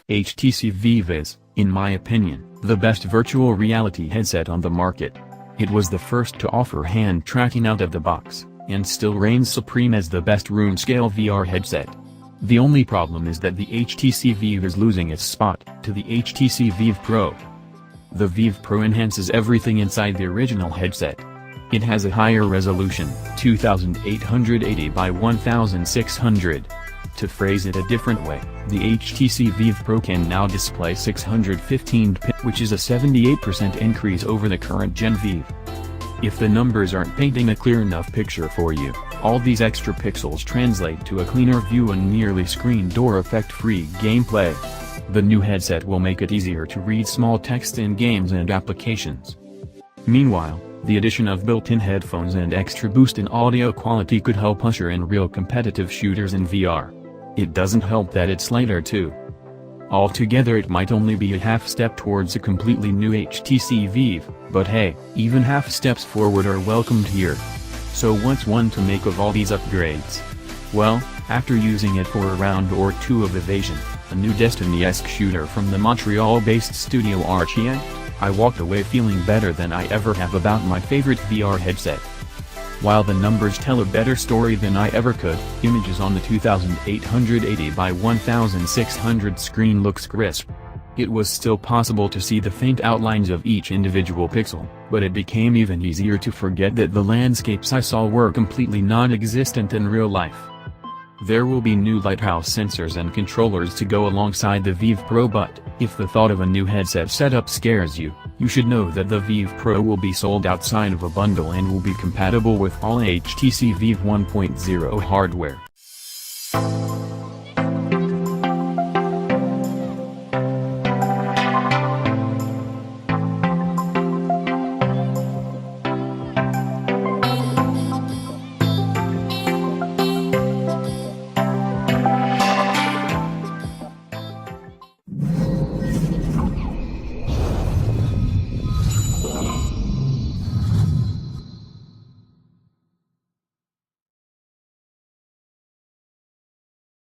HTC Vive is, in my opinion, the best virtual reality headset on the market. It was the first to offer hand tracking out of the box, and still reigns supreme as the best room-scale VR headset. The only problem is that the HTC Vive is losing its spot to the HTC Vive Pro. The Vive Pro enhances everything inside the original headset. It has a higher resolution, 2880 by 1600. To phrase it a different way, the HTC Vive Pro can now display 615 pixels, which is a 78% increase over the current Gen Vive. If the numbers aren't painting a clear enough picture for you, all these extra pixels translate to a cleaner view and nearly screen door effect-free gameplay. The new headset will make it easier to read small text in games and applications. Meanwhile, the addition of built-in headphones and extra boost in audio quality could help usher in real competitive shooters in VR. It doesn't help that it's lighter too. Altogether it might only be a half step towards a completely new HTC Vive, but hey, even half steps forward are welcomed here. So what's one to make of all these upgrades? Well, after using it for a round or two of Evasion, a new Destiny-esque shooter from the Montreal-based studio Dhakiyah, I walked away feeling better than I ever have about my favorite VR headset. While the numbers tell a better story than I ever could, images on the 2880 by 1600 screen looks crisp. It was still possible to see the faint outlines of each individual pixel, but it became even easier to forget that the landscapes I saw were completely non-existent in real life. There will be new lighthouse sensors and controllers to go alongside the Vive Pro, but if the thought of a new headset setup scares you, you should know that the Vive Pro will be sold outside of a bundle and will be compatible with all HTC Vive 1.0 hardware.